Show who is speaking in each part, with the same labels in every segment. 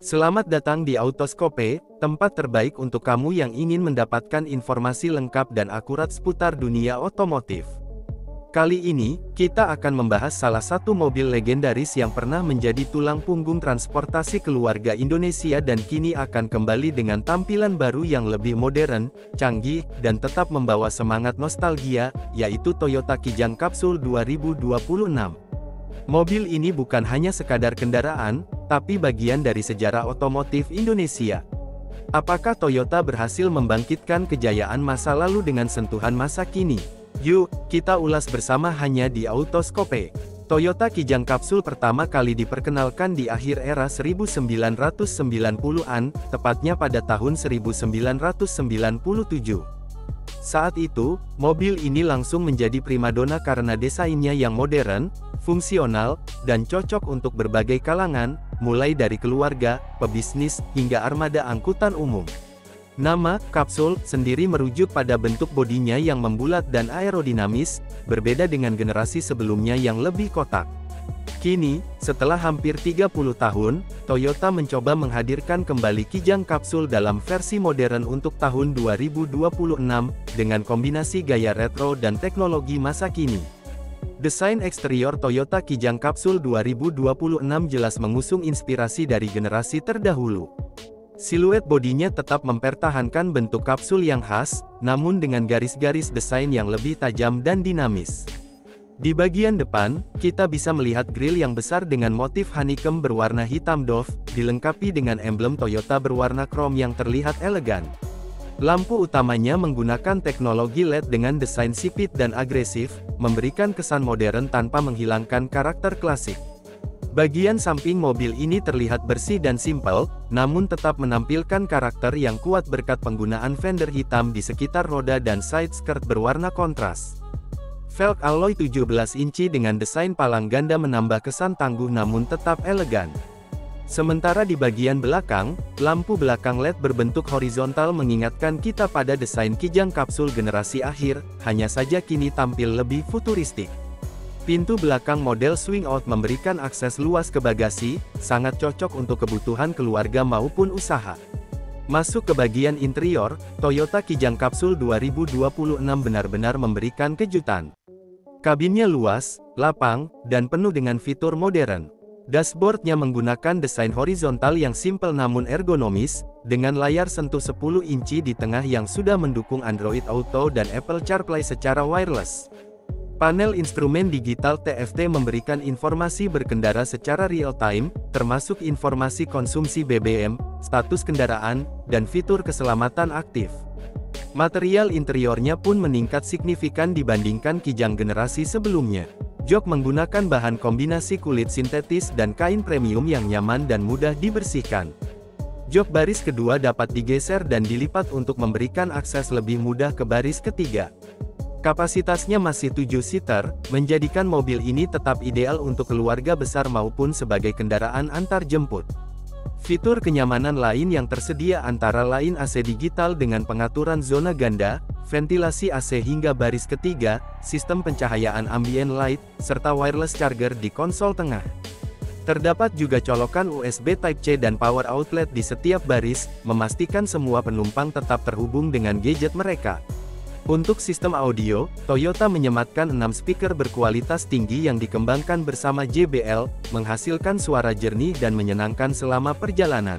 Speaker 1: Selamat datang di Autoskope, tempat terbaik untuk kamu yang ingin mendapatkan informasi lengkap dan akurat seputar dunia otomotif. Kali ini, kita akan membahas salah satu mobil legendaris yang pernah menjadi tulang punggung transportasi keluarga Indonesia dan kini akan kembali dengan tampilan baru yang lebih modern, canggih, dan tetap membawa semangat nostalgia, yaitu Toyota Kijang Capsule 2026. Mobil ini bukan hanya sekadar kendaraan, tapi bagian dari sejarah otomotif Indonesia. Apakah Toyota berhasil membangkitkan kejayaan masa lalu dengan sentuhan masa kini? Yuk, kita ulas bersama hanya di Autoskope. Toyota Kijang Capsule pertama kali diperkenalkan di akhir era 1990-an, tepatnya pada tahun 1997. Saat itu, mobil ini langsung menjadi primadona karena desainnya yang modern, fungsional, dan cocok untuk berbagai kalangan, mulai dari keluarga, pebisnis, hingga armada angkutan umum. Nama Capsule sendiri merujuk pada bentuk bodinya yang membulat dan aerodinamis, berbeda dengan generasi sebelumnya yang lebih kotak. Kini, setelah hampir 30 tahun, Toyota mencoba menghadirkan kembali Kijang Capsule dalam versi modern untuk tahun 2026, dengan kombinasi gaya retro dan teknologi masa kini. Desain eksterior Toyota Kijang Capsule 2026 jelas mengusung inspirasi dari generasi terdahulu. Siluet bodinya tetap mempertahankan bentuk kapsul yang khas, namun dengan garis-garis desain yang lebih tajam dan dinamis. Di bagian depan, kita bisa melihat grill yang besar dengan motif honeycomb berwarna hitam doff, dilengkapi dengan emblem Toyota berwarna krom yang terlihat elegan. Lampu utamanya menggunakan teknologi LED dengan desain sipit dan agresif, memberikan kesan modern tanpa menghilangkan karakter klasik. Bagian samping mobil ini terlihat bersih dan simpel, namun tetap menampilkan karakter yang kuat berkat penggunaan fender hitam di sekitar roda dan side skirt berwarna kontras. Velg alloy 17 inci dengan desain palang ganda menambah kesan tangguh namun tetap elegan. Sementara di bagian belakang, lampu belakang LED berbentuk horizontal mengingatkan kita pada desain Kijang Capsule generasi akhir, hanya saja kini tampil lebih futuristik. Pintu belakang model swing out memberikan akses luas ke bagasi, sangat cocok untuk kebutuhan keluarga maupun usaha. Masuk ke bagian interior, Toyota Kijang Capsule 2026 benar-benar memberikan kejutan. Kabinnya luas, lapang, dan penuh dengan fitur modern. Dashboardnya menggunakan desain horizontal yang simpel namun ergonomis, dengan layar sentuh 10 inci di tengah yang sudah mendukung Android Auto dan Apple CarPlay secara wireless. Panel instrumen digital TFT memberikan informasi berkendara secara real-time, termasuk informasi konsumsi BBM, status kendaraan, dan fitur keselamatan aktif. Material interiornya pun meningkat signifikan dibandingkan Kijang generasi sebelumnya. Jok menggunakan bahan kombinasi kulit sintetis dan kain premium yang nyaman dan mudah dibersihkan. Jok baris kedua dapat digeser dan dilipat untuk memberikan akses lebih mudah ke baris ketiga. Kapasitasnya masih 7-seater, menjadikan mobil ini tetap ideal untuk keluarga besar maupun sebagai kendaraan antar jemput. Fitur kenyamanan lain yang tersedia antara lain AC digital dengan pengaturan zona ganda, ventilasi AC hingga baris ketiga, sistem pencahayaan ambient light, serta wireless charger di konsol tengah. Terdapat juga colokan USB Type-C dan power outlet di setiap baris, memastikan semua penumpang tetap terhubung dengan gadget mereka. Untuk sistem audio, Toyota menyematkan 6 speaker berkualitas tinggi yang dikembangkan bersama JBL, menghasilkan suara jernih dan menyenangkan selama perjalanan.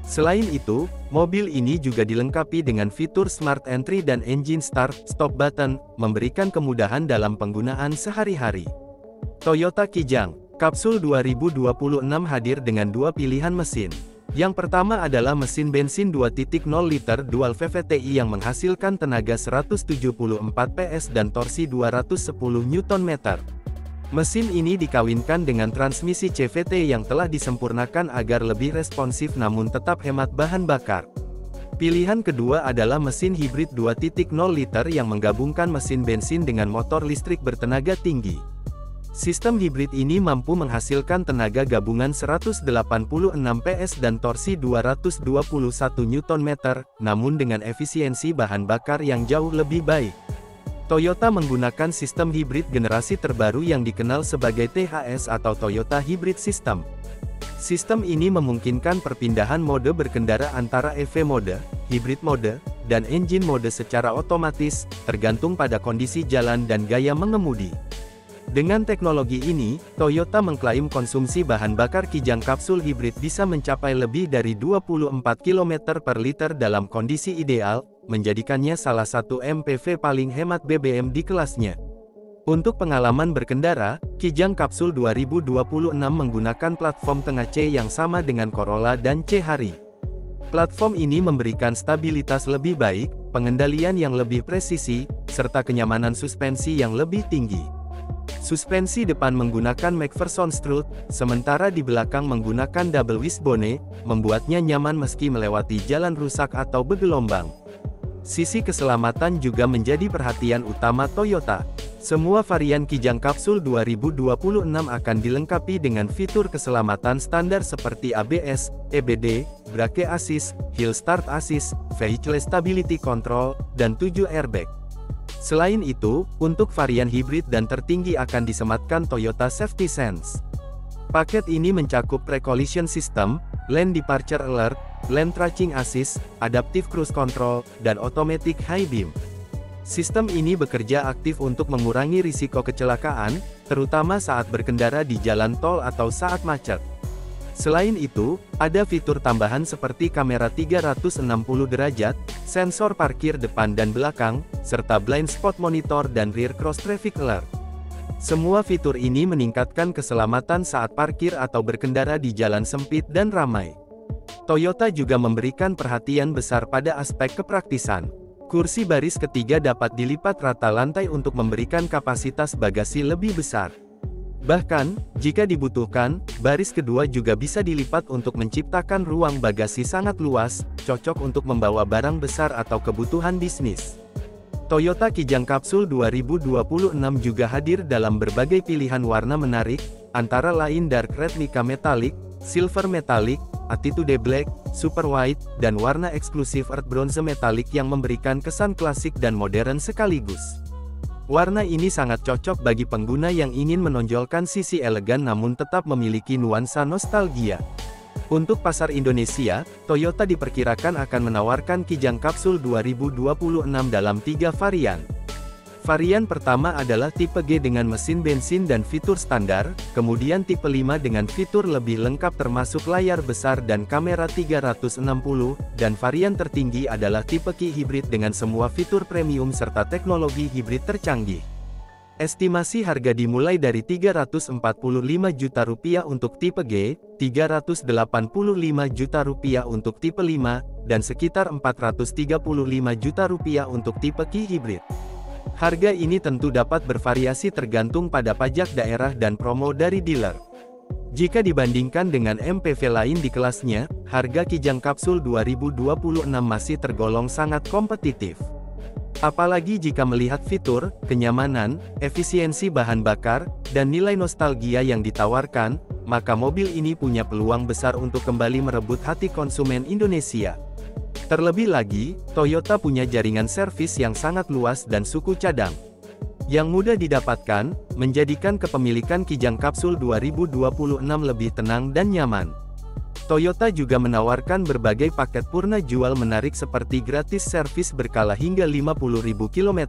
Speaker 1: Selain itu, mobil ini juga dilengkapi dengan fitur Smart Entry dan Engine Start/Stop Button, memberikan kemudahan dalam penggunaan sehari-hari. Toyota Kijang Capsule 2026 hadir dengan dua pilihan mesin. Yang pertama adalah mesin bensin 2.0 liter Dual VVTi yang menghasilkan tenaga 174 PS dan torsi 210 Nm. Mesin ini dikawinkan dengan transmisi CVT yang telah disempurnakan agar lebih responsif namun tetap hemat bahan bakar. Pilihan kedua adalah mesin hibrid 2.0 liter yang menggabungkan mesin bensin dengan motor listrik bertenaga tinggi. Sistem hibrid ini mampu menghasilkan tenaga gabungan 186 PS dan torsi 221 Nm, namun dengan efisiensi bahan bakar yang jauh lebih baik. Toyota menggunakan sistem hibrid generasi terbaru yang dikenal sebagai THS atau Toyota Hybrid System. Sistem ini memungkinkan perpindahan mode berkendara antara EV mode, hybrid mode, dan engine mode secara otomatis, tergantung pada kondisi jalan dan gaya mengemudi. Dengan teknologi ini, Toyota mengklaim konsumsi bahan bakar Kijang kapsul hibrid bisa mencapai lebih dari 24 km per liter dalam kondisi ideal, menjadikannya salah satu MPV paling hemat BBM di kelasnya. Untuk pengalaman berkendara, Kijang kapsul 2026 menggunakan platform tengah C yang sama dengan Corolla dan C-Harry. Platform ini memberikan stabilitas lebih baik, pengendalian yang lebih presisi, serta kenyamanan suspensi yang lebih tinggi. Suspensi depan menggunakan McPherson strut, sementara di belakang menggunakan double wishbone, membuatnya nyaman meski melewati jalan rusak atau bergelombang. Sisi keselamatan juga menjadi perhatian utama Toyota. Semua varian Kijang kapsul 2026 akan dilengkapi dengan fitur keselamatan standar seperti ABS, EBD, Brake Assist, Hill Start Assist, Vehicle Stability Control, dan 7 airbag. Selain itu, untuk varian hibrid dan tertinggi akan disematkan Toyota Safety Sense. Paket ini mencakup Pre-Collision System, Lane Departure Alert, Lane Tracking Assist, Adaptive Cruise Control, dan Automatic High Beam. Sistem ini bekerja aktif untuk mengurangi risiko kecelakaan, terutama saat berkendara di jalan tol atau saat macet. Selain itu, ada fitur tambahan seperti kamera 360 derajat, sensor parkir depan dan belakang, serta blind spot monitor dan rear cross traffic alert. Semua fitur ini meningkatkan keselamatan saat parkir atau berkendara di jalan sempit dan ramai. Toyota juga memberikan perhatian besar pada aspek kepraktisan. Kursi baris ketiga dapat dilipat rata lantai untuk memberikan kapasitas bagasi lebih besar. Bahkan, jika dibutuhkan, baris kedua juga bisa dilipat untuk menciptakan ruang bagasi sangat luas, cocok untuk membawa barang besar atau kebutuhan bisnis. Toyota Kijang kapsul 2026 juga hadir dalam berbagai pilihan warna menarik, antara lain Dark Red Mica Metallic, Silver Metallic, Attitude Black, Super White, dan warna eksklusif Earth Bronze Metallic yang memberikan kesan klasik dan modern sekaligus. Warna ini sangat cocok bagi pengguna yang ingin menonjolkan sisi elegan namun tetap memiliki nuansa nostalgia. Untuk pasar Indonesia, Toyota diperkirakan akan menawarkan Kijang kapsul 2026 dalam 3 varian. Varian pertama adalah tipe G dengan mesin bensin dan fitur standar, kemudian tipe 5 dengan fitur lebih lengkap termasuk layar besar dan kamera 360, dan varian tertinggi adalah tipe Ki hibrid dengan semua fitur premium serta teknologi hibrid tercanggih. Estimasi harga dimulai dari Rp345 juta untuk tipe G, Rp385 juta untuk tipe 5, dan sekitar Rp435 juta untuk tipe Ki hibrid. Harga ini tentu dapat bervariasi tergantung pada pajak daerah dan promo dari dealer. Jika dibandingkan dengan MPV lain di kelasnya, harga Kijang kapsul 2026 masih tergolong sangat kompetitif. Apalagi jika melihat fitur, kenyamanan, efisiensi bahan bakar, dan nilai nostalgia yang ditawarkan, maka mobil ini punya peluang besar untuk kembali merebut hati konsumen Indonesia. Terlebih lagi, Toyota punya jaringan servis yang sangat luas dan suku cadang yang mudah didapatkan, menjadikan kepemilikan Kijang kapsul 2026 lebih tenang dan nyaman. Toyota juga menawarkan berbagai paket purna jual menarik seperti gratis servis berkala hingga 50.000 km,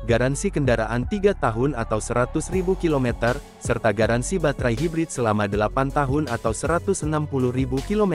Speaker 1: garansi kendaraan 3 tahun atau 100.000 km, serta garansi baterai hibrid selama 8 tahun atau 160.000 km.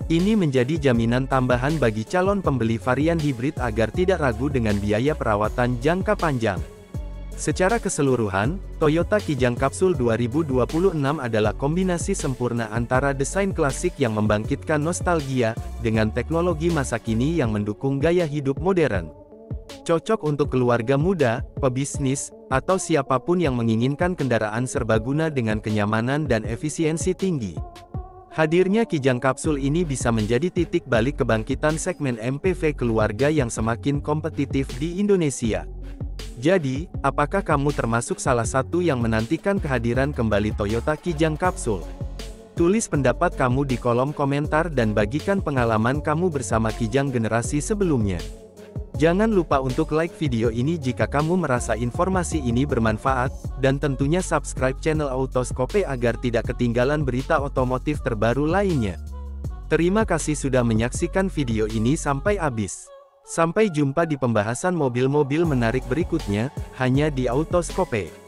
Speaker 1: Ini menjadi jaminan tambahan bagi calon pembeli varian hibrid agar tidak ragu dengan biaya perawatan jangka panjang. Secara keseluruhan, Toyota Kijang kapsul 2026 adalah kombinasi sempurna antara desain klasik yang membangkitkan nostalgia, dengan teknologi masa kini yang mendukung gaya hidup modern. Cocok untuk keluarga muda, pebisnis, atau siapapun yang menginginkan kendaraan serbaguna dengan kenyamanan dan efisiensi tinggi. Hadirnya Kijang kapsul ini bisa menjadi titik balik kebangkitan segmen MPV keluarga yang semakin kompetitif di Indonesia. Jadi, apakah kamu termasuk salah satu yang menantikan kehadiran kembali Toyota Kijang kapsul? Tulis pendapat kamu di kolom komentar dan bagikan pengalaman kamu bersama Kijang generasi sebelumnya. Jangan lupa untuk like video ini jika kamu merasa informasi ini bermanfaat, dan tentunya subscribe channel Autoskope agar tidak ketinggalan berita otomotif terbaru lainnya. Terima kasih sudah menyaksikan video ini sampai habis. Sampai jumpa di pembahasan mobil-mobil menarik berikutnya, hanya di Autoskope.